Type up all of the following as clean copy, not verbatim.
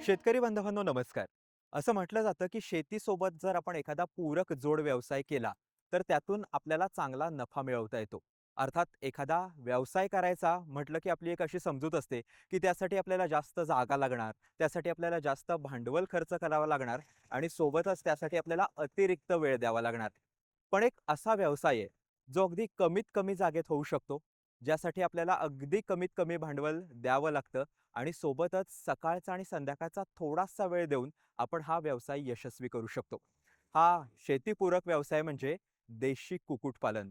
शेतकरी बांधवांनो नमस्कार. असं म्हटलं जातं की शेतीसोबत जर आपण एखादा पूरक जोड व्यवसाय केला तर त्यातून आपल्याला चांगला नफा मिळवता येतो. अर्थात एखादा व्यवसाय करायचा म्हटलं की आपली एक अशी समजूत असते की त्यासाठी आपल्याला जास्त जागा लागणार, त्यासाठी आपल्याला जास्त भांडवल खर्च करावा लागणार आणि सोबतच त्यासाठी आपल्याला अतिरिक्त वेळ द्यावा लागणार. पण एक असा व्यवसाय आहे जो अगदी कमीत कमी जागेत होऊ शकतो, ज्यासाठी आपल्याला अगदी कमीत कमी भांडवल द्यावं लागतं आणि सोबतच सकाळचा आणि संध्याकाळचा थोडासा वेळ देऊन आपण हा व्यवसाय यशस्वी करू शकतो. हा शेतीपूरक व्यवसाय म्हणजे देशी कुक्कुटपालन.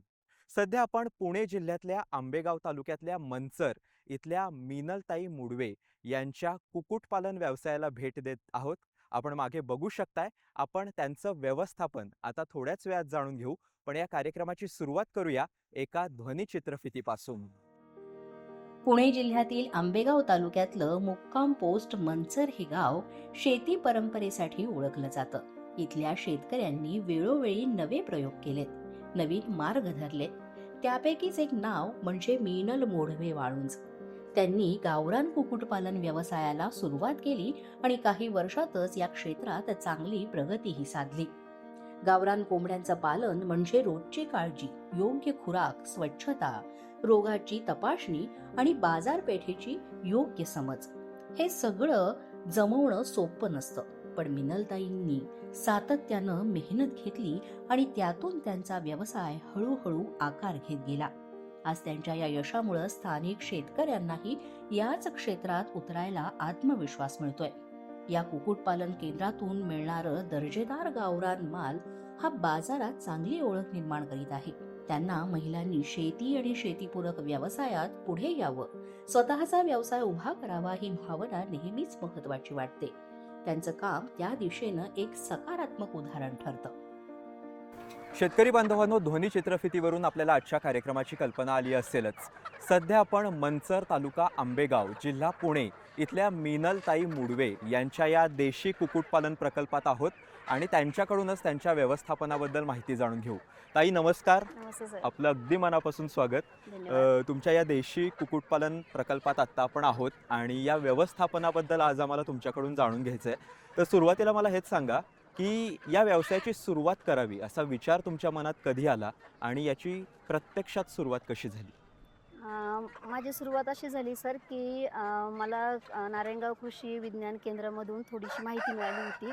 सध्या आपण पुणे जिल्ह्यातल्या आंबेगाव तालुक्यातल्या मंचर इथल्या मीनलताई मुडवे यांच्या कुक्कुटपालन व्यवसायाला भेट देत आहोत. आपण मागे बघू शकताय. आपण त्यांचं व्यवस्थापन आता थोड्याच वेळात जाणून घेऊ, पण या कार्यक्रमाची सुरुवात करूया एका ध्वनी चित्रफितीपासून. पुणे जिल्ह्यातील आंबेगाव तालुक्यातलं मुक्काम पोस्ट मंचर हे गाव शेती परंपरेसाठी ओळखलं जातं. इथल्या शेतकऱ्यांनी वेळोवेळी नवे प्रयोग केलेत, नवीन मार्ग धरलेत. त्यापैकीच एक नाव म्हणजे मीनल मोढवे वाळुंज. त्यांनी गावरान कुक्कुटपालन व्यवसायाला सुरुवात केली आणि काही वर्षातच या क्षेत्रात चांगली प्रगतीही साधली. गावरान कोंबड्यांचं पालन म्हणजे रोजची काळजी, योग्य खुराक, स्वच्छता, रोगाची तपासणी आणि बाजारपेठेची योग्य समज. हे सगळं जमवणं सोपं नसतं, पण मिनलताईंनी सातत्यानं मेहनत घेतली आणि त्यातून त्यांचा व्यवसाय हळूहळू आकार घेत गेला. आज त्यांच्या या यशामुळे स्थानिक शेतकऱ्यांनाही याच क्षेत्रात उतरायला आत्मविश्वास मिळतोय. या कुक्कुटपालन केंद्रातून मिळणारं दर्जेदार गावरान माल हा बाजारात चांगली ओळख निर्माण करीत आहे. त्यांना महिलांनी शेती आणि शेतीपूरक व्यवसायात पुढे यावं, स्वतःचा व्यवसाय उभा करावा ही भावना नेहमीच महत्वाची वाटते. त्यांचं काम त्या दिशेनं एक सकारात्मक उदाहरण ठरतं. शेतकरी बांधवांनो, ध्वनी चित्रफितीवरून आपल्याला आजच्या कार्यक्रमाची कल्पना आली असेलच. सध्या आपण मंचर तालुका आंबेगाव जिल्हा पुणे इथल्या मीनलताई मुडवे यांच्या या देशी कुक्कुटपालन प्रकल्पात आहोत आणि त्यांच्याकडूनच त्यांच्या व्यवस्थापनाबद्दल माहिती जाणून घेऊ. ताई नमस्कार. नमस्ते सर. आपलं अगदी मनापासून स्वागत. धन्यवाद. तुमच्या या देशी कुक्कुटपालन प्रकल्पात आत्ता आपण आहोत आणि या व्यवस्थापनाबद्दल आज आम्हाला तुमच्याकडून जाणून घ्यायचं आहे. तर सुरुवातीला मला हेच सांगा की या व्यवसायाची सुरुवात करावी असा विचार तुमच्या मनात कधी आला आणि याची प्रत्यक्षात सुरुवात कशी झाली? माझी सुरुवात अशी झाली सर की मला नारायणगाव कृषी विज्ञान केंद्रामधून थोडीशी माहिती मिळाली होती.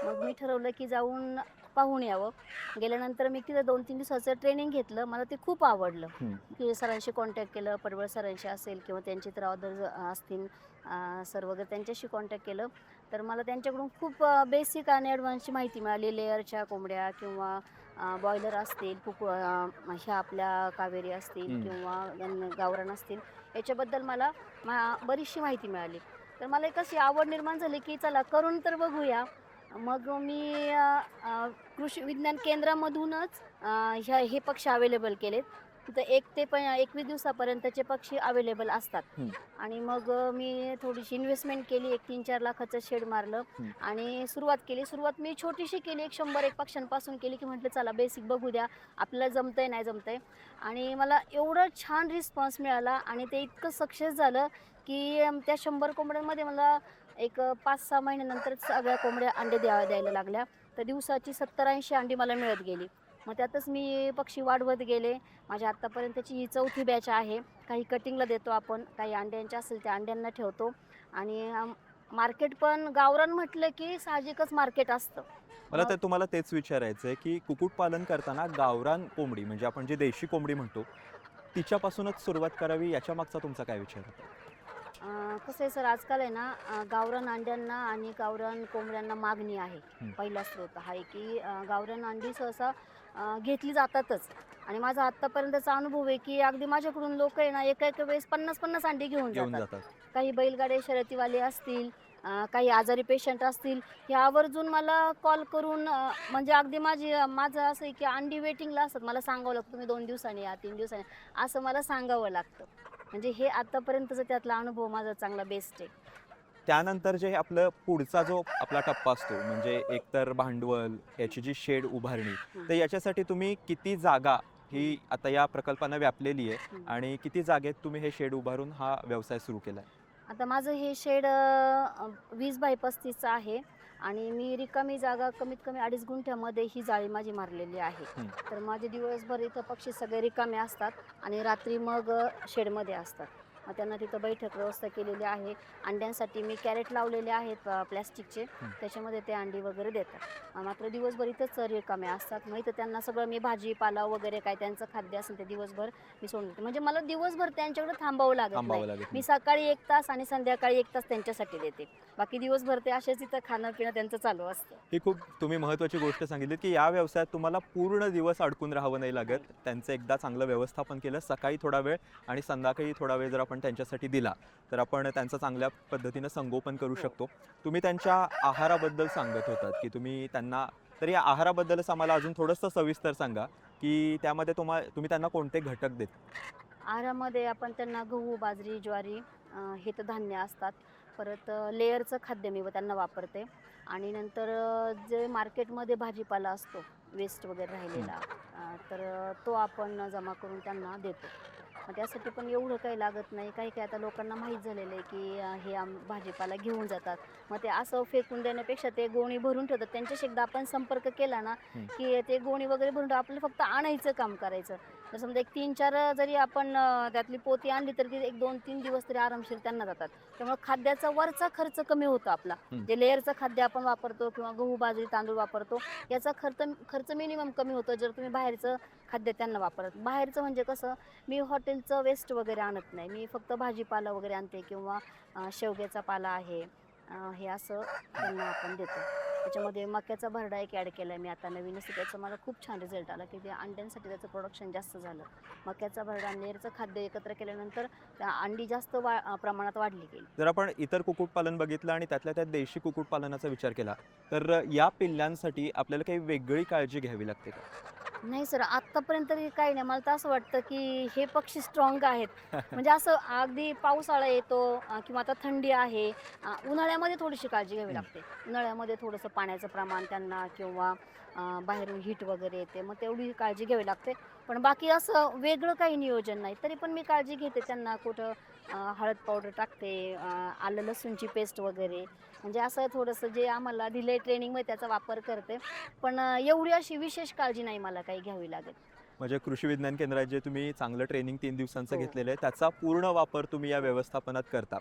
मग मी ठरवलं की जाऊन पाहून यावं. गेल्यानंतर मी तिथं 2-3 दिवसाचं ट्रेनिंग घेतलं. मला ते खूप आवडलं. की सरांशी कॉन्टॅक्ट केलं, पडवळ सरांशी असेल किंवा त्यांचे तर अदर असतील सर वगैरे, त्यांच्याशी कॉन्टॅक्ट केलं. तर मला त्यांच्याकडून खूप बेसिक आणि ॲडव्हान्सची माहिती मिळाली. लेअरच्या कोंबड्या किंवा बॉयलर असतील, ह्या आपल्या कावेरी असतील किंवा गावरान असतील, याच्याबद्दल मला बरीचशी माहिती मिळाली. तर मला एक अशी आवड निर्माण झाली की चला करून तर बघूया. मग मी कृषी विज्ञान केंद्रामधूनच हे पक्षी अवेलेबल केलेत. तिथं 1 ते 21 दिवसापर्यंतचे पक्षी अवेलेबल असतात. आणि मग मी थोडीशी इन्व्हेस्टमेंट केली. एक 3-4 लाखाचं शेड मारलं आणि सुरुवात केली. सुरुवात मी छोटीशी केली, एक 100-1 पक्ष्यांपासून केली की म्हटलं चला बेसिक बघू द्या, आपल्याला जमतंय नाही जमतंय. आणि मला एवढं छान रिस्पॉन्स मिळाला आणि ते इतकं सक्सेस झालं की त्या 100 कोंबड्यांमध्ये मला एक 5-6 महिन्यानंतर सगळ्या कोंबड्या अंडे द्यायला लागल्या. तर दिवसाची 70-80 अंडी मला मिळत गेली. मग त्यातच मी पक्षी वाढवत गेले. माझ्या आत्तापर्यंतची ही 4थी बॅच आहे. काही कटिंगला देतो आपण, काही अंड्यांच्या असेल त्या अंड्यांना ठेवतो. आणि मार्केट पण गावरान म्हटलं की साहजिकच मार्केट असतं. मला तर तुम्हाला तेच विचारायचं आहे की कुक्कुटपालन करताना गावरान कोंबडी म्हणजे आपण जे देशी कोंबडी म्हणतो तिच्यापासूनच सुरुवात करावी, याच्या मागचा तुमचा काय विचार होता? कसं आहे सर, आजकाल आहे ना गावरान अंड्यांना आणि गावरान कोंबड्यांना मागणी आहे. पहिला स्रोत हा आहे की गावरान अंडी सहसा घेतली जातातच. आणि माझा आत्तापर्यंतचा अनुभव आहे की अगदी माझ्याकडून लोक आहे ना एका एका वेळेस 50-50 अंडी घेऊन घेऊन जातात. जातात. काही बैलगाडी शर्यतीवाले असतील, काही आजारी पेशंट असतील, हे आवर्जून मला कॉल करून म्हणजे अगदी माझं असं आहे की अंडी वेटिंगला असतात. मला सांगावं लागतं तुम्ही 2 दिवसांनी या, 3 दिवसांनी असं मला सांगावं लागतं. म्हणजे हे आतापर्यंतचा त्यातला अनुभव माझा चांगला बेस्ट आहे. त्यानंतर जे आपलं पुढचा जो आपला टप्पा असतो म्हणजे एकतर भांडवल, याची जी शेड उभारणी, हं. तर याच्यासाठी तुम्ही किती जागा ही आता या प्रकल्पानं व्यापलेली आहे हं. आणि किती जागेत तुम्ही हे शेड उभारून हा व्यवसाय सुरू केलाय? आता माझं हे शेड 20 बाय 35चं आहे आणि मी रिकामी जागा कमीत कमी 2.5 गुंठ्यामध्ये ही जाळी माझी मारलेली आहे. हं. तर माझे दिवसभर इथं पक्षी सगळे रिकामे असतात आणि रात्री मग शेडमध्ये असतात. मग त्यांना तिथं बैठक व्यवस्था केलेली आहे. अंड्यांसाठी मी कॅरेट लावलेले आहेत प्लॅस्टिकचे, त्याच्यामध्ये ते अंडी वगैरे देतात. मात्र दिवसभर इथंच रिकामे असतात. मग इथं त्यांना सगळं मी भाजीपाला वगैरे काय त्यांचं खाद्य असेल ते दिवसभर मी सोडून देते. म्हणजे मला दिवसभर त्यांच्याकडे थांबावं लागत नाही. थांबावं लागत मी नाही. सकाळी 1 तास आणि संध्याकाळी 1 तास त्यांच्यासाठी देते. बाकी दिवसभर ते असेच इथं खाणं-पिणं त्यांचं चालू असतं. ही खूप तुम्ही महत्त्वाची गोष्ट सांगितलीत, की या व्यवसायात तुम्हाला पूर्ण दिवस अडकून राहावं नाही लागत. त्यांचं एकदा चांगलं व्यवस्थापन केलं, सकाळी थोडा वेळ आणि संध्याकाळी थोडा वेळ जर आपण त्यांच्यासाठी दिला, तर आपण त्यांचं चांगल्या पद्धतीनं संगोपन करू शकतो. तुम्ही त्यांच्या आहाराबद्दल सांगत होतात, की तुम्ही त्यांना तर या आहाराबद्दलच आम्हाला अजून थोडंसं सविस्तर सांगा, की त्यामध्ये तुम्ही त्यांना कोणते घटक देता? आहारामध्ये आपण त्यांना गहू, बाजरी, ज्वारी हे तर धान्य असतात. परत लेयरचं खाद्य मी त्यांना वापरते आणि नंतर जे मार्केटमध्ये भाजीपाला असतो वेस्ट वगैरे राहिलेला, तर तो आपण जमा करून त्यांना देतो. मग त्यासाठी पण एवढं काही लागत नाही. काही आता लोकांना माहीत झालेलं आहे की हे भाजीपाला घेऊन जातात. मग ते असं फेकून देण्यापेक्षा ते गोणी भरून ठेवतात. त्यांच्याशी एकदा आपण संपर्क केला ना की ते गोणी वगैरे भरून आपल्याला फक्त आणायचं काम करायचं. तर समजा एक 3-4 जरी आपण त्यातली पोती आणली तर ती एक 2-3 दिवस तरी आरामशीर त्यांना जातात. त्यामुळे खाद्याचा वरचा खर्च कमी होतो आपला. जे लेयरचं खाद्य आपण वापरतो किंवा गहू, बाजरी, तांदूळ वापरतो, याचा खर्च मिनिमम कमी होतो जर तुम्ही बाहेरचं खाद्य त्यांना वापरत. बाहेरचं म्हणजे कसं, मी हॉटेलचं वेस्ट वगैरे आणत नाही. मी फक्त भाजीपाला वगैरे आणते किंवा शेवग्याचा पाला आहे, हे असं त्यांना आपण देतो. त्याच्यामध्ये मक्याचा भरडा एक ॲड केला आहे मी आता नवीनच. त्याचा मला खूप छान रिझल्ट आला की ते अंड्यांसाठी त्याचं प्रोडक्शन जास्त झालं. मक्याचा भरडा आणि लेअरचं खाद्य एकत्र केल्यानंतर त्या अंडी जास्त प्रमाणात वाढली गेली. जर आपण इतर कुक्कुटपालन बघितलं आणि त्यातल्या त्यात देशी कुक्कुटपालनाचा विचार केला, तर या पिल्लांसाठी आपल्याला काही वेगळी काळजी घ्यावी लागते का? नाही सर, आत्तापर्यंत तरी काही नाही. मला तर असं वाटतं की हे पक्षी स्ट्रॉंग आहेत. म्हणजे असं अगदी पावसाळा येतो किंवा आता थंडी आहे, उन्हाळ्यामध्ये थोडीशी काळजी घ्यावी लागते. उन्हाळ्यामध्ये थोडंसं पाण्याचं प्रमाण त्यांना किंवा बाहेरून हीट वगैरे येते, मग तेवढी काळजी घ्यावी लागते. पण बाकी असं वेगळं काही नियोजन नाही. तरी पण मी काळजी घेते. त्यांना कुठं हळद पावडर टाकते, आलं लसूणची पेस्ट वगैरे, म्हणजे असं थोडंसं जे आम्हाला दिलंय ट्रेनिंगमध्ये त्याचा वापर करते. पण एवढी अशी विशेष काळजी नाही मला काही घ्यावी लागत. म्हणजे कृषी विज्ञान केंद्रात जे तुम्ही चांगलं ट्रेनिंग 3 दिवसांचं हो. घेतलेलं आहे, त्याचा पूर्ण वापर तुम्ही या व्यवस्थापनात करता.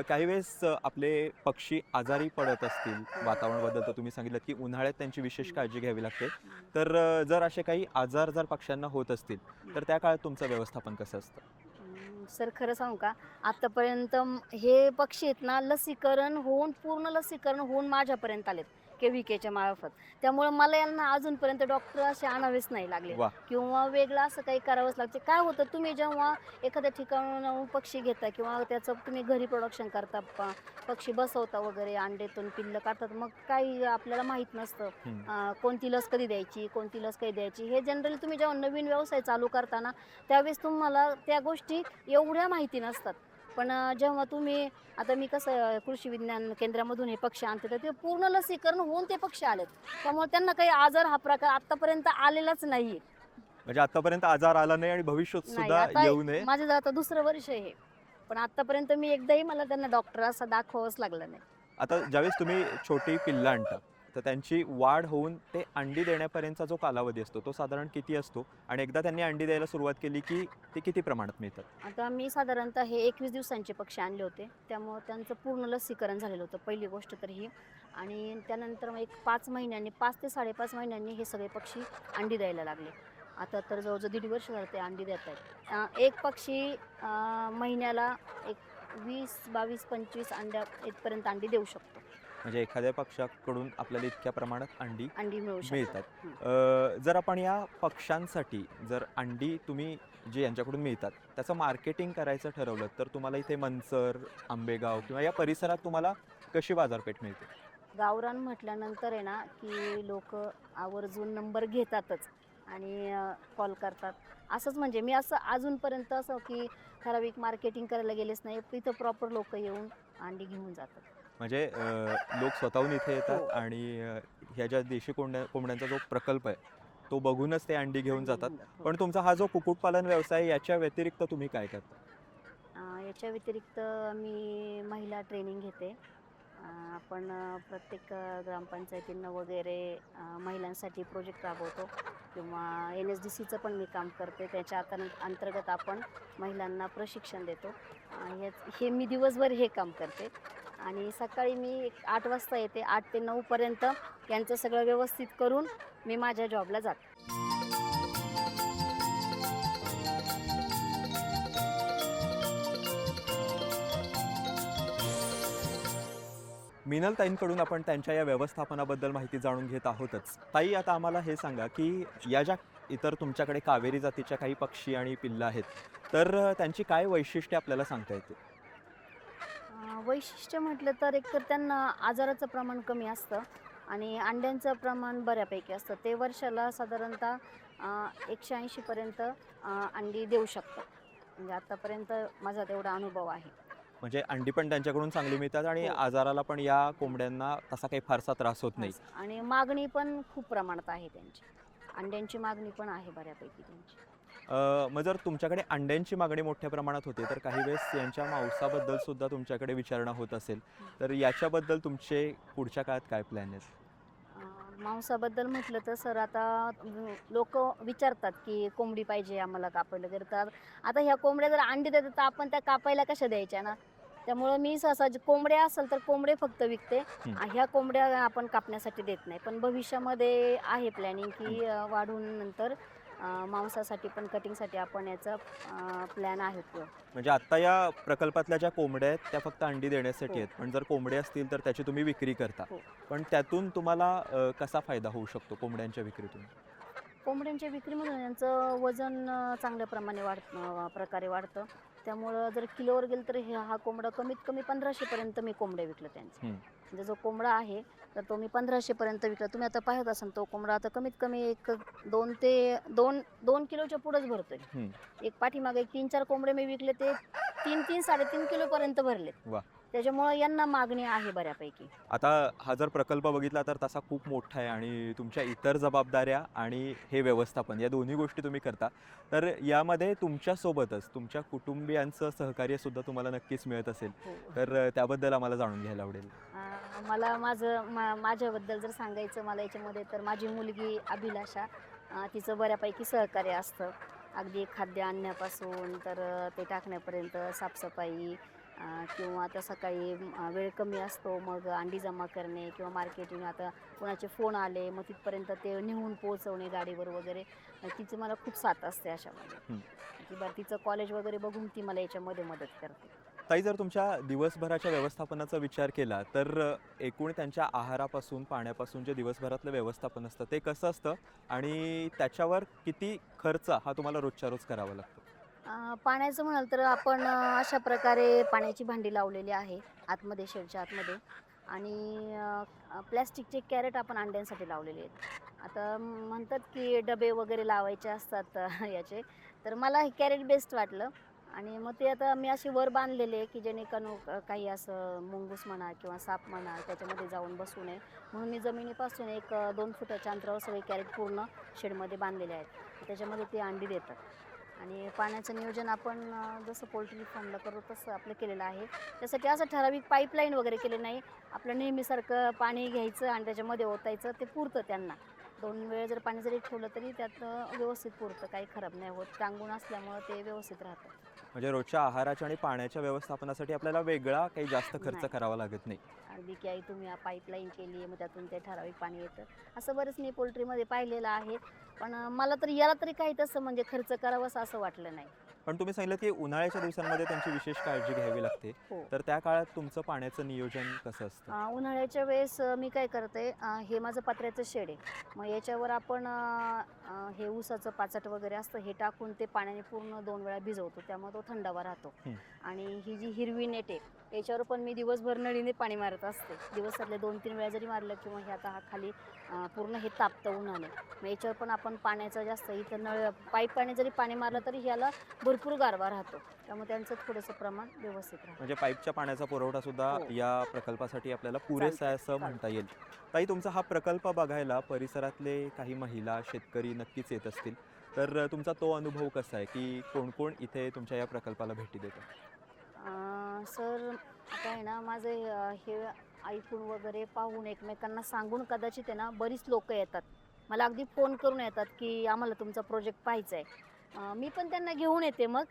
काही वेळेस आपले पक्षी आजारी पडत असतील, वातावरण बदलतं, तुम्ही सांगितलं की उन्हाळ्यात त्यांची विशेष काळजी घ्यावी लागते. तर जर असे काही आजार जर पक्ष्यांना होत असतील, तर त्या काळात तुमचं व्यवस्थापन कसं असतं? सर खरं सांगू का, आत्तापर्यंत हे पक्षी आहेत ना, पूर्ण लसीकरण होऊन माझ्यापर्यंत आलेत KVKच्या मार्फत. त्यामुळे मला यांना अजूनपर्यंत डॉक्टर असे आणावेच नाही लागले वाह! किंवा वेगळं असं काही करावंच लागते. काय होतं, तुम्ही जेव्हा एखाद्या ठिकाणाहून पक्षी घेता किंवा त्याचं तुम्ही घरी प्रोडक्शन करता, पक्षी बसवता वगैरे, अंडेतून पिल्लं काढतात, मग काही आपल्याला माहीत नसतं कोणती लस कधी द्यायची, कोणती लस कधी द्यायची. हे जनरली तुम्ही जेव्हा नवीन व्यवसाय चालू करताना त्यावेळेस तुम्हाला त्या गोष्टी एवढ्या माहिती नसतात. पण जेव्हा तुम्ही आता मी कसं कृषी विज्ञान केंद्रामधून हे पक्षी आणते, तर ते पूर्ण लसीकरण होऊन ते पक्षी आलेत. त्यामुळे त्यांना काही आजार हा प्रकार आत्तापर्यंत आलेलाच नाहीये. म्हणजे आतापर्यंत आजार आला नाही आणि भविष्यात नाही, सुद्धा आता येऊ नये. माझं आता दुसरं वर्ष आहे हे. पण आत्तापर्यंत मी एकदाही मला त्यांना डॉक्टर असं दाखवावंच लागलं नाही. आता ज्यावेळेस तुम्ही छोटी पिल्लं आणता, तर त्यांची वाढ होऊन ते अंडी देण्यापर्यंतचा जो कालावधी असतो, तो साधारण किती असतो? आणि एकदा त्यांनी अंडी द्यायला सुरुवात केली, की ते किती प्रमाणात मिळतात? आता मी साधारणतः हे 21 दिवसांचे पक्षी आणले होते. त्यामुळं त्यांचं पूर्ण लसीकरण झालेलं होतं, पहिली गोष्ट तर ही. आणि त्यानंतर मग एक 5 महिन्यांनी, 5 ते 5.5 महिन्यांनी हे सगळे पक्षी अंडी द्यायला लागले. आता तर जवळजवळ 1.5 वर्ष झालं ते अंडी देत आहेत. एक पक्षी महिन्याला एक 20, 22, 25 अंड्या इथपर्यंत अंडी देऊ शकतो. म्हणजे एखाद्या पक्षाकडून आपल्याला इतक्या प्रमाणात अंडी अंडी मिळू मिळतात. शकतात. हं. जर आपण या पक्ष्यांसाठी जर अंडी तुम्ही जे यांच्याकडून मिळतात त्याचं मार्केटिंग करायचं ठरवलं तर तुम्हाला इथे मंचर, आंबेगाव किंवा या परिसरात तुम्हाला कशी बाजारपेठ मिळते? गावरान म्हटल्यानंतर आहे ना, की लोकं आवर्जून नंबर घेतातच आणि कॉल करतात. असंच म्हणजे मी असं अजूनपर्यंत असं की ठराविक मार्केटिंग करायला गेलेच नाही. इथं प्रॉपर लोकं येऊन अंडी घेऊन जातात. म्हणजे लोक स्वतःहून इथे येतात हो. आणि ह्या ज्या देशी कोंबड्यांचा जो प्रकल्प आहे तो बघूनच ते अंडी घेऊन अंडी जातात. घेऊन जातात. हो. पण तुमचा हा जो कुक्कुटपालन व्यवसाय आहे, याच्या व्यतिरिक्त तुम्ही काय करता? याच्या व्यतिरिक्त मी महिला ट्रेनिंग घेते. आपण प्रत्येक ग्रामपंचायतींना वगैरे महिलांसाठी प्रोजेक्ट राबवतो किंवा NSDCचं पण मी काम करते. त्याच्या अंतर्गत आपण महिलांना प्रशिक्षण देतो. हे मी दिवसभर हे काम करते आणि सकाळी मी 8 वाजता येते. 8 ते 9 पर्यंत यांचं सगळं व्यवस्थित करून मी माझ्या जॉबला जाते. मिनल ताईंकडून आपण त्यांच्या या व्यवस्थापनाबद्दल माहिती जाणून घेत आहोतच. ताई, आता आम्हाला हे सांगा की या ज्या इतर तुमच्याकडे कावेरी जातीच्या काही पक्षी आणि पिल्लं आहेत, तर त्यांची काय वैशिष्ट्ये आपल्याला सांगता येतील? वैशिष्ट्य म्हटलं तर एकतर त्यांना आजाराचं प्रमाण कमी असतं आणि अंड्यांचं प्रमाण बऱ्यापैकी असतं. ते वर्षाला साधारणतः 180 पर्यंत अंडी देऊ शकतात. म्हणजे आतापर्यंत माझा तेवढा अनुभव आहे. म्हणजे अंडी पण त्यांच्याकडून चांगली मिळतात आणि हो. आजाराला पण या कोंबड्यांना तसा काही फारसा त्रास होत नाही. आणि मागणी पण खूप प्रमाणात आहे त्यांची. अंड्यांची मागणी पण आहे बऱ्यापैकी त्यांची. मग जर तुमच्याकडे अंड्यांची मागणी मोठ्या प्रमाणात होते, तर काही वेळेस यांच्या मांसाबद्दल सुद्धा तुमच्याकडे विचारणा होत असेल, तर याच्याबद्दल तुमचे पुढच्या काळात काय प्लॅन आहेत? मांसाबद्दल म्हटलं तर सर आता लोकं विचारतात की कोंबडी पाहिजे आम्हाला कापायला वगैरे. तर आता ह्या कोंबड्या जर अंडी देतात तर आपण त्या कापायला कशा द्यायच्या ना? त्यामुळं मी सहसा जे कोंबड्या असेल तर कोंबडे फक्त विकते. ह्या कोंबड्या आपण कापण्यासाठी देत नाही. पण भविष्यामध्ये आहे प्लॅनिंग की वाढून नंतर मांसासाठी पण कटिंगसाठी आपण याचा प्लॅन आहे पुढं. म्हणजे आता या प्रकल्पातल्या ज्या कोंबड्या आहेत त्या फक्त अंडी देण्यासाठी हो. आहेत, पण जर कोंबडे असतील तर त्याची तुम्ही विक्री करता. हो. पण त्यातून तुम्हाला कसा फायदा होऊ शकतो कोंबड्यांच्या विक्रीतून? कोंबड्यांच्या विक्रीमधून यांचं वजन चांगल्या प्रकारे वाढतं. त्यामुळं जर किलोवर गेलं तर हा कोंबडा कमीत कमी 1500 पर्यंत मी कोंबड्या विकल्या त्यांचे. म्हणजे जो कोंबडा आहे तर तो मी 1500 पर्यंत विकला. तुम्ही आता पाहत असाल तो कोंबडा आता कमीत कमी एक 2 किलोच्या पुढंच भरतोय. एक पाठीमागे एक 3-4 कोंबडे मी विकले ते 3-3, 3.5 किलो पर्यंत भरले. वा. त्याच्यामुळे यांना मागणी आहे बऱ्यापैकी. आता हा जर प्रकल्प बघितला तर तसा खूप मोठा आहे आणि तुमच्या इतर जबाबदाऱ्या आणि हे व्यवस्थापन या दोन्ही गोष्टी तुम्ही करता. तर यामध्ये तुमच्यासोबतच तुमच्या कुटुंबियांचं सहकार्य सुद्धा तुम्हाला नक्कीच मिळत असेल. हो. तर त्याबद्दल आम्हाला जाणून घ्यायला आवडेल. मला माझ्याबद्दल जर सांगायचं मला याच्यामध्ये तर माझी मुलगी अभिलाषा, तिचं बऱ्यापैकी सहकार्य असतं. अगदी खाद्य आणण्यापासून तर ते टाकण्यापर्यंत साफसफाई किंवा आता सकाळी वेळ कमी असतो मग अंडी जमा करणे किंवा मार्केटिंग. आता कोणाचे फोन आले मग तिथपर्यंत ते नेऊन पोहोचवणे गाडीवर वगैरे. तिची मला खूप साथ असते अशामध्ये. की बरं तिचं कॉलेज वगैरे बघून ती मला याच्यामध्ये मदत करते. ताई, जर तुमच्या दिवसभराच्या व्यवस्थापनाचा विचार केला तर एकूण त्यांच्या आहारापासून पाण्यापासून जे दिवसभरातलं व्यवस्थापन असतं ते कसं असतं आणि त्याच्यावर किती खर्च हा तुम्हाला रोजच्या रोज करावा लागतो? पाण्याचं म्हणाल तर आपण अशा प्रकारे पाण्याची भांडी लावलेली आहे आतमध्ये, शेडच्या आतमध्ये. आणि प्लॅस्टिकचे कॅरेट आपण अंड्यांसाठी लावलेले आहेत. आता म्हणतात की डबे वगैरे लावायचे असतात याचे. तर मला हे कॅरेट बेस्ट वाटलं आणि मग ते आता मी असे वर बांधलेले की जेणेकरून काही असं मुंगूस म्हणा किंवा साप म्हणा त्याच्यामध्ये जाऊन बसू नये म्हणून मी जमिनीपासून एक 2 फुटाच्या अंतरावर सगळे कॅरेट पूर्ण शेडमध्ये बांधलेले आहेत. त्याच्यामध्ये ते अंडी देतात. आणि पाण्याचं नियोजन आपण जसं पोल्ट्री फार्मला करू तसं आपलं केलेलं आहे. त्यासाठी असं ठराविक पाईपलाईन वगैरे केले नाही. आपलं नेहमीसारखं पाणी घ्यायचं आणि त्याच्यामध्ये ओतायचं, ते पुरतं त्यांना. 2 वेळ जर पाणी जरी ठेवलं तरी त्यात व्यवस्थित पुरतं, काही खराब नाही होत. टांगून असल्यामुळं ते व्यवस्थित राहतं. म्हणजे रोजच्या आहाराच्या आणि पाण्याच्या व्यवस्थापनासाठी आपल्याला वेगळा काही जास्त खर्च नाही. करावा लागत नाही. अगदी की आई तुम्ही पाईपलाईन केली आहे मग त्यातून ते ठराविक पाणी येतं. असं बरंच मी पोल्ट्रीमध्ये पाहिलेलं आहे. पण मला तरी याला तरी काही तसं म्हणजे खर्च करावासा असं वाटलं नाही. पण तुम्ही सांगितलं की उन्हाळ्याच्या दिवसांमध्ये त्यांची विशेष काळजी घ्यावी लागते. हो. तर त्या काळात तुमचं पाण्याचं नियोजन कसं असतं? उन्हाळ्याच्या वेळेस मी काय करते, हे माझं पत्र्याचं शेड आहे. मग याच्यावर आपण हे ऊसाचं पाचट वगैरे असतं हे टाकून ते पाण्याने पूर्ण 2 वेळा भिजवतो, त्यामुळे तो थंडावा राहतो. हं. आणि ही जी हिरवी नेट आहे याच्यावर पण मी दिवसभर नळीने पाणी मारत असते. दिवसातले 2-3 वेळा जरी मारलं किंवा हे आता हा खाली पूर्ण हे तापतं उन्हाने. मग याच्यावर पण आपण पाण्याचा जास्त इथं पाईपाने जरी पाणी मारलं तरी ह्याला भरपूर गारवा राहतो. त्यामुळे त्यांचं थोडंसं प्रमाण व्यवस्थित राहतं. म्हणजे पाईपच्या पाण्याचा पुरवठा सुद्धा हो. या प्रकल्पासाठी आपल्याला पुरेसा आहे असं चालतं. म्हणता येईल. ताई, तुमचा हा प्रकल्प बघायला परिसरातले काही महिला, शेतकरी नक्कीच येत असतील. तर तुमचा तो अनुभव कसा आहे की कोण-कोण इथे तुमच्या या प्रकल्पाला भेटी देतं? सर आता आहे ना माझे हे ऐकून वगैरे पाहून एकमेकांना सांगून कदाचित आहे ना बरीच लोकं येतात. मला अगदी फोन करून येतात की आम्हाला तुमचा प्रोजेक्ट पाहायचा आहे. मी पण त्यांना घेऊन येते मग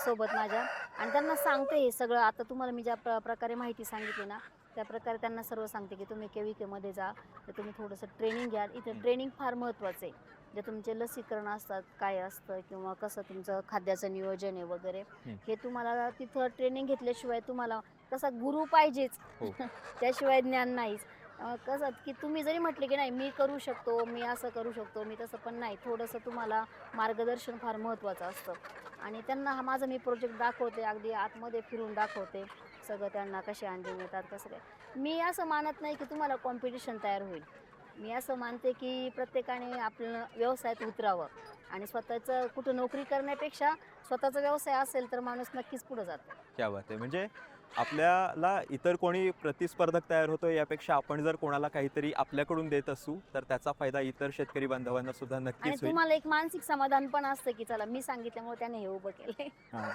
सोबत माझ्या आणि त्यांना सांगते हे सगळं. आता तुम्हाला मी ज्या प्रकारे माहिती सांगितली ना त्या प्रकारे त्यांना सर्व सांगते की तुम्ही केविकेमध्ये जा, तर तुम्ही थोडंसं ट्रेनिंग घ्या. इथं ट्रेनिंग फार महत्त्वाचं आहे. जे तुमचे लसीकरण असतात, काय असतं किंवा कसं तुमचं खाद्याचं नियोजन आहे वगैरे, हे तुम्हाला तिथं ट्रेनिंग घेतल्याशिवाय तुम्हाला कसा गुरु पाहिजेच. हो. त्याशिवाय ज्ञान नाहीच. कसं की तुम्ही जरी म्हटले की नाही मी करू शकतो, मी असं करू शकतो, मी तसं पण नाही. थोडंसं तुम्हाला मार्गदर्शन फार महत्त्वाचं असतं. आणि त्यांना हा माझा मी प्रोजेक्ट दाखवते, अगदी आतमध्ये फिरून दाखवते सगळं त्यांना कसे अंडे मिळतात कसं काय. मी असं मानत नाही की तुम्हाला कॉम्पिटिशन तयार होईल. मी असं मानते की प्रत्येकाने आपलं व्यवसायात उतरावं आणि स्वतःचं कुठं नोकरी करण्यापेक्षा स्वतःचा व्यवसाय असेल तर माणूस नक्कीच पुढे जातो. क्या बात आहे! म्हणजे आपल्याला इतर कोणी प्रतिस्पर्धक तयार होतोय यापेक्षा आपण जर कोणाला काहीतरी आपल्याकडून देत असू, तर त्याचा फायदा इतर शेतकरी बांधवांना सुद्धा आणि नक्कीच होईल. तुम्हाला एक मानसिक समाधान पण असतं की चला मी सांगितल्यामुळे त्याने हे उभं केलंय. हां.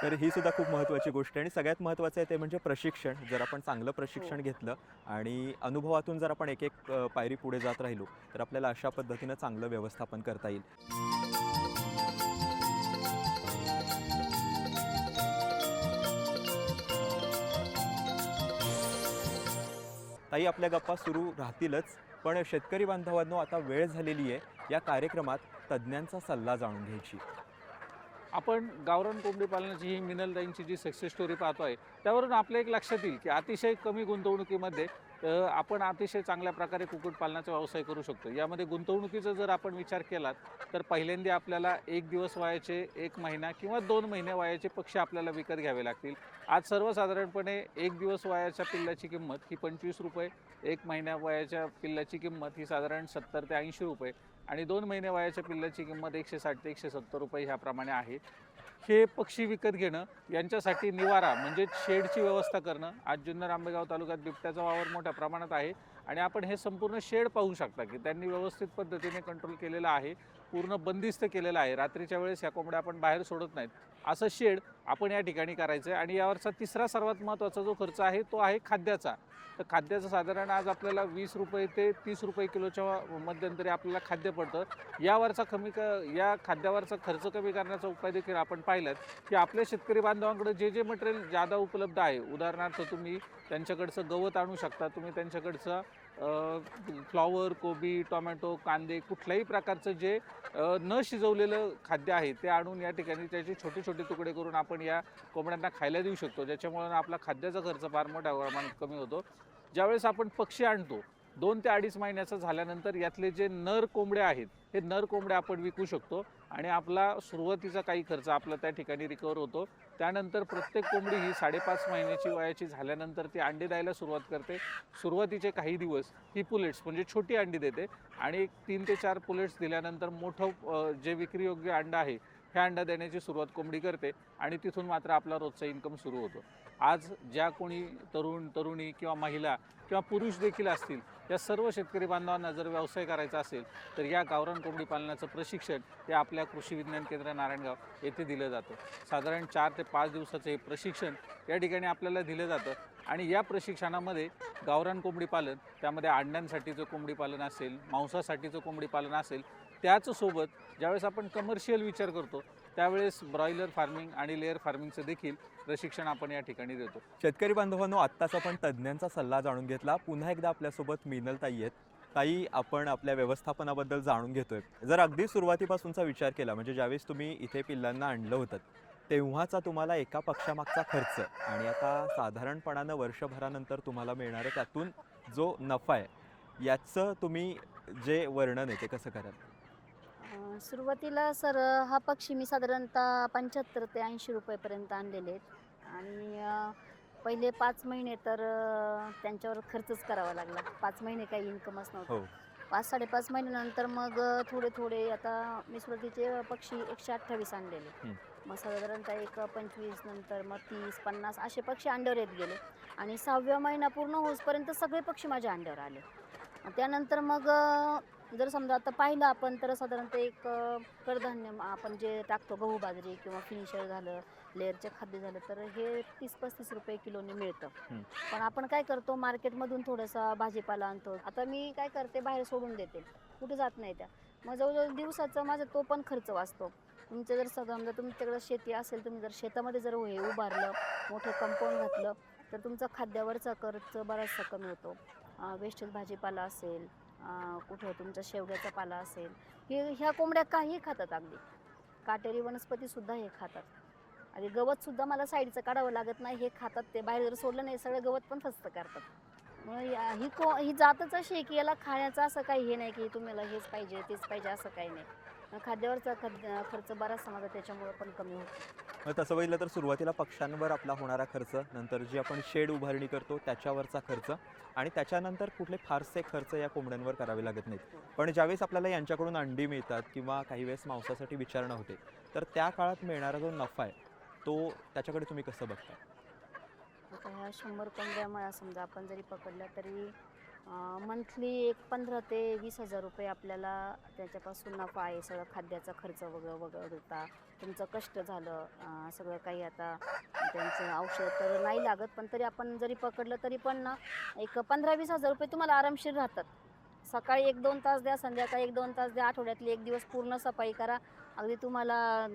तर ही सुद्धा खूप महत्त्वाची गोष्ट आहे आणि सगळ्यात महत्त्वाचं आहे ते म्हणजे प्रशिक्षण. जर आपण चांगलं प्रशिक्षण हो. घेतलं आणि अनुभवातून जर आपण एक-एक पायरी पुढे जात राहिलो, तर आपल्याला अशा पद्धतीनं चांगलं व्यवस्थापन करता येईल. ताई, आपल्या गप्पा सुरू राहतीलच, पण शेतकरी बांधवांनो आता वेळ झालेली आहे या कार्यक्रमात तज्ज्ञांचा सल्ला जाणून घ्यायची. आपण गावरान कोंबडी पालनाची ही मिनलताईंची जी सक्सेस स्टोरी पाहतो आहे त्यावरून आपल्या एक लक्षात येईल की अतिशय कमी गुंतवणुकीमध्ये आपण अतिशय चांगल्या प्रकारे कुक्कुटपालनाचा व्यवसाय करू शकतो. यामध्ये गुंतवणुकीचा जर आपण विचार केलात तर पहिल्यांदा आपल्याला 1 दिवस वयाचे, 1 महिना किंवा 2 महिने वयाचे पक्षी आपल्याला विकत घ्यावे लागतील. आज सर्वसाधारणपणे 1 दिवस वयाच्या पिल्लाची किंमत ही ₹25, 1 महिन्या वयाच्या पिल्लाची किंमत ही साधारण ₹70 ते ₹80 आणि 2 महिने वयाच्या पिल्लाची किंमत ₹160 ते ₹170 ह्याप्रमाणे आहे. हे पक्षी विकत घेणं, यांच्यासाठी निवारा म्हणजे शेडची व्यवस्था करणं. आज जुन्नर आंबेगाव तालुक्यात बिबट्याचा वावर मोठ्या प्रमाणात आहे आणि आपण हे संपूर्ण शेड पाहू शकता की त्यांनी व्यवस्थित पद्धतीने कंट्रोल केलेला आहे, पूर्ण बंदिस्त केलेलं आहे. रात्रीच्या वेळेस ह्या कोंबड्या आपण बाहेर सोडत नाहीत. असं शेड आपण या ठिकाणी करायचं आहे आणि यावरचा तिसरा सर्वात महत्त्वाचा जो खर्च आहे तो आहे खाद्याचा. तर खाद्याचं साधारण आज आपल्याला ₹20 ते ₹30 किलोच्या मध्यंतरी आपल्याला खाद्य पडतं. या खाद्यावरचा खर्च कमी करण्याचा उपाय देखील आपण पाहिलात की आपल्या शेतकरी बांधवांकडे जे मटेरियल जादा उपलब्ध आहे, उदाहरणार्थ तुम्ही त्यांच्याकडचं गवत आणू शकता, तुम्ही त्यांच्याकडचं फ्लॉवर, कोबी, टोमॅटो, कांदे कुठल्याही प्रकारचं जे न शिजवलेलं खाद्य आहे ते आणून या ठिकाणी त्याचे छोटे छोटे तुकडे करून आपण या कोंबड्यांना खायला देऊ शकतो. ज्याच्यामुळे आपला खाद्याचा खर्च फार मोठ्या प्रमाणात कमी होतो. ज्यावेळेस आपण पक्षी आणतो 2 ते 2.5 महिन्याचं झाल्यानंतर यातले जे नर कोंबडे आहेत हे नर कोंबडे आपण विकू शकतो आणि आपला सुरुवातीचा काही खर्च आपला त्या ठिकाणी रिकवर होतो. त्यानंतर प्रत्येक कोंबडी ही 5.5 महिन्याची वयाची झाल्यानंतर ती अंडे द्यायला सुरुवात करते. सुरुवातीचे काही दिवस ही पुलेट्स म्हणजे छोटी अंडी देते आणि 3 ते 4 पुलेट्स दिल्यानंतर मोठं जे विक्रीयोग्य अंडं आहे ह्या अंडा देण्याची सुरुवात कोंबडी करते आणि तिथून मात्र आपला रोजचा इन्कम सुरू होतो. आज ज्या कोणी तरुणी किंवा महिला किंवा पुरुष देखील असतील, या सर्व शेतकरी बांधवांना जर व्यवसाय करायचा असेल तर या गावरान कोंबडी पालनाचं प्रशिक्षण हे आपल्या कृषी विज्ञान केंद्र नारायणगाव येथे दिलं जातं. साधारण 4 ते 5 दिवसाचं हे प्रशिक्षण या ठिकाणी आपल्याला दिलं जातं आणि या प्रशिक्षणामध्ये गावरान कोंबडी पालन, त्यामध्ये अंड्यांसाठीचं कोंबडी पालन असेल, मांसासाठीचं कोंबडी पालन असेल, त्याचसोबत ज्यावेळेस आपण कमर्शियल विचार करतो त्यावेळेस ब्रॉयलर फार्मिंग आणि लेअर फार्मिंगचं देखील प्रशिक्षण आपण या ठिकाणी देतो. शेतकरी बांधवांनो, आत्ताच आपण तज्ज्ञांचा सल्ला जाणून घेतला. पुन्हा एकदा आपल्यासोबत मिनलताई आहेत. ताई, आपण आपल्या व्यवस्थापनाबद्दल जाणून घेतोय. जर अगदी सुरुवातीपासूनचा विचार केला, म्हणजे ज्यावेळेस तुम्ही इथे पिल्लांना आणलं होतं, तेव्हाचा तुम्हाला एका पक्षामागचा खर्च आणि आता साधारणपणानं वर्षभरानंतर तुम्हाला मिळणारं त्यातून जो नफा आहे, याचं तुम्ही जे वर्णन आहे ते कसं कराल? सुरुवातीला सर हा पक्षी मी साधारणतः 75 ते 80 रुपयेपर्यंत आणलेले आहेत आणि पहिले 5 महिने तर त्यांच्यावर खर्चच करावा लागला. 5 महिने काही इन्कमच नव्हतं. हो. 5-5.5 महिन्यानंतर मग थोडे आता मी सुरुवातीचे पक्षी 128 आणलेले. हं. मग साधारणतः एक 25 नंतर मग 30-50 असे पक्षी अंड्यावर येत गेले आणि 6व्या महिना पूर्ण होईपर्यंत सगळे पक्षी माझ्या अंड्यावर आले. त्यानंतर मग जर समजा आता पाहिलं आपण तर साधारणतः एक कडधान्य आपण जे टाकतो गहू बाजरी किंवा फिनिशर झालं, लेअरचे खाद्य झालं तर हे 30-35 रुपये किलोने मिळतं. हं. पण आपण काय करतो मार्केटमधून थोडासा भाजीपाला आणतो. आता मी काय करते बाहेर सोडून देते, कुठे जात नाही त्या. मग जवळजवळ दिवसाचा माझा तो पण खर्च वाचतो. तुमचं जर समजा तुमच्याकडे शेती असेल, तुम्ही जर शेतामध्ये जर हे उभारलं, मोठं कंपाऊंड घातलं तर तुमचा खाद्यावरचा खर्च बराचसा कमी होतो. वेस्टेज भाजीपाला असेल, कुठं तुमचा शेवग्याचा पाला असेल, ह्या कोंबड्या काहीही खातात. अगदी काटेरी वनस्पतीसुद्धा हे खातात. आणि गवतसुद्धा मला साईडचं काढावं लागत नाही, हे खातात. ते बाहेर जर सोडलं नाही सगळं गवत पण फस्त करतात. मग ही जातच अशी आहे की याला खाण्याचं असं काही हे नाही की तुम्हाला हेच पाहिजे तेच पाहिजे असं काही नाही. खाद्यावरचा खर्च बराचसा माझा त्याच्यामुळं पण कमी होतो. मग तसं बघितलं तर सुरुवातीला पक्ष्यांवर आपला होणारा खर्च, नंतर जी आपण शेड उभारणी करतो त्याच्यावरचा खर्च आणि त्याच्यानंतर कुठले फारसे खर्च या कोंबड्यांवर करावे लागत नाहीत. पण ज्यावेळेस आपल्याला यांच्याकडून अंडी मिळतात किंवा काही वेळेस मांसासाठी विचारणा होते, तर त्या काळात मिळणारा जो नफा आहे तो त्याच्याकडे तुम्ही कसं बघता? आता ह्या 100 कोंबड्या मला समजा आपण जरी पकडल्या तरी मंथली एक 15 ते 20,000 रुपये आपल्याला त्याच्यापासून नफा आहे. सगळं खाद्याचा खर्च वगळता तुमचं कष्ट झालं, सगळं काही आता त्यांचं औषध तर नाही लागत, पण तरी आपण जरी पकडलं तरी पण ना एक 15-20,000 रुपये तुम्हाला आरामशीर राहतात. सकाळी 1-2 तास द्या, संध्याकाळी 1-2 तास द्या, आठवड्यातले 1 दिवस पूर्ण सफाई करा. अगदी तुम्हाला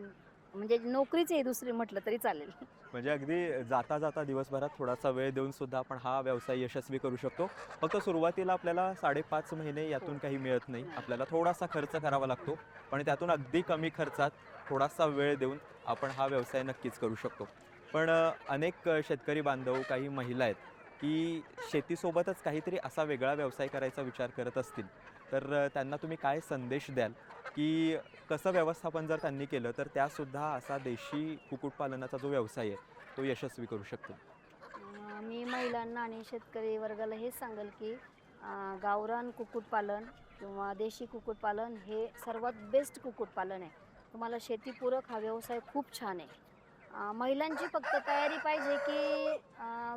म्हणजे नोकरीच आहे दुसरी म्हटलं तरी चालेल. म्हणजे अगदी जाता जाता दिवसभरात थोडासा वेळ देऊन सुद्धा आपण हा व्यवसाय यशस्वी करू शकतो. फक्त सुरुवातीला आपल्याला 5.5 महिने यातून काही मिळत नाही. आपल्याला थोडासा खर्च करावा लागतो, पण त्यातून अगदी कमी खर्चात थोडासा वेळ देऊन आपण हा व्यवसाय नक्कीच करू शकतो. पण अनेक शेतकरी बांधव, काही महिला आहेत की शेतीसोबतच काहीतरी असा वेगळा व्यवसाय करायचा विचार करत असतील, तर त्यांना तुम्ही काय संदेश द्याल की कसं व्यवस्थापन जर त्यांनी केलं तर त्यासुद्धा असा देशी कुक्कुटपालनाचा जो व्यवसाय आहे तो यशस्वी करू शकतो? मी महिलांना आणि शेतकरी वर्गाला हेच सांगेल की गावरान कुक्कुटपालन किंवा देशी कुक्कुटपालन हे सर्वात बेस्ट कुक्कुटपालन आहे. तुम्हाला शेतीपूरक हा व्यवसाय खूप छान आहे. महिलांची फक्त तयारी पाहिजे की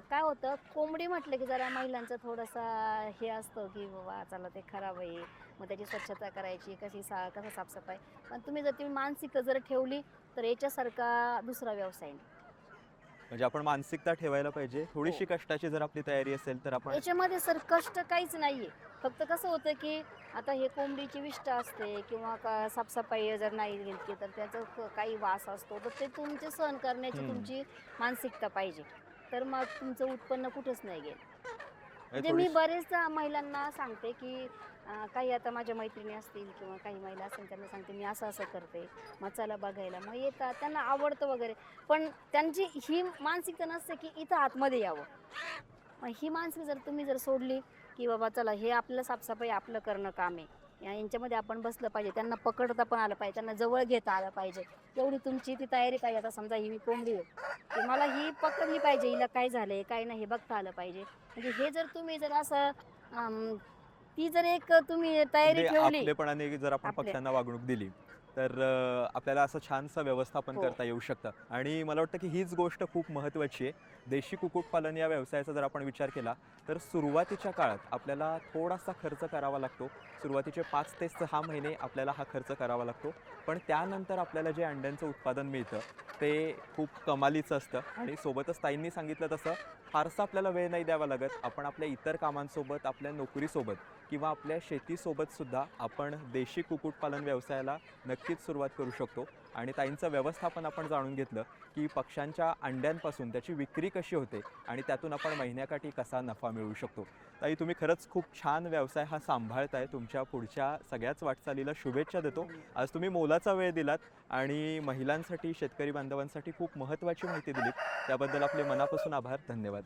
काय होतं कोंबडी म्हटलं की जरा महिलांचं थोडंसा हे असतं की बाबा चला ते खराब आहे, मग त्याची स्वच्छता करायची कसं साफसफाई. पण तुम्ही जर ती मानसिकता जर ठेवली तर याच्यासारखा दुसरा व्यवसाय नाही. म्हणजे आपण मानसिकता ठेवायला पाहिजे. थोडीशी कष्टाची जर आपली तयारी असेल तर आपण याच्यामध्ये सर कष्ट काहीच नाहीये. फक्त कसं होतं की आता हे कोंबडीची विष्ठा असते किंवा साफसफाई जर नाही घेतली तर त्याचं काही वास असतो, तर ते तुमचे सहन करण्याची तुमची मानसिकता पाहिजे. तर मग तुमचं उत्पन्न कुठेच नाही गेलं. म्हणजे मी बरेच महिलांना सांगते की काही आता माझ्या मैत्रिणी असतील किंवा काही महिला असतील त्यांना सांगते मी असं असं करते, मग चला बघायला. मग येतात, त्यांना आवडतं वगैरे, पण त्यांची ही मानसिकता नसते की इथं आतमध्ये यावं. मग ही मानसिकता जर तुम्ही जर सोडली की बाबा चला हे आपलं साफसफाई आपलं करणं काम आहे, यांच्यामध्ये आपण बसलं पाहिजे, त्यांना पकडता पण आलं पाहिजे, त्यांना जवळ घेता आलं पाहिजे, एवढी तुमची ती तयारी पाहिजे. आता समजा ही कोंबडी आहे की मला ही पकडली पाहिजे, हिला काय झालंय काय नाही हे बघता आलं पाहिजे. म्हणजे हे जर तुम्ही जर असं ती जर एक तुम्ही तयारी म्हणजे ठेवली आपलेपणाने जर आपण पक्ष्यांना वागणूक दिली तर आपल्याला असं छानसं व्यवस्थापन हो. करता येऊ शकतं. आणि मला वाटतं की हीच गोष्ट खूप महत्त्वाची आहे. देशी कुक्कुटपालन या व्यवसायाचा जर आपण विचार केला तर सुरुवातीच्या काळात आपल्याला थोडासा खर्च करावा लागतो. सुरुवातीचे 5 ते 6 महिने आपल्याला हा खर्च करावा लागतो, पण त्यानंतर आपल्याला जे अंड्यांचं उत्पादन मिळतं ते खूप कमालीचं असतं. आणि सोबतच ताईंनी सांगितलं तसं फारसा आपल्याला वेळ नाही द्यावा लागत. आपण आपल्या इतर कामांसोबत, आपल्या नोकरीसोबत किंवा आपल्या शेतीसोबत सुद्धा आपण देशी कुक्कुटपालन व्यवसायाला नक्की नक्कीच सुरुवात करू शकतो. आणि ताईंचं व्यवस्थापन आपण जाणून घेतलं की पक्ष्यांच्या अंड्यांपासून त्याची विक्री कशी होते आणि त्यातून आपण महिन्याकाठी कसा नफा मिळवू शकतो. ताई, तुम्ही खरंच खूप छान व्यवसाय हा सांभाळताय. तुमच्या पुढच्या सगळ्याच वाटचालीला शुभेच्छा देतो. आज तुम्ही मोलाचा वेळ दिलात आणि महिलांसाठी, शेतकरी बांधवांसाठी खूप महत्त्वाची माहिती दिलीत. त्याबद्दल आपले मनापासून आभार. धन्यवाद.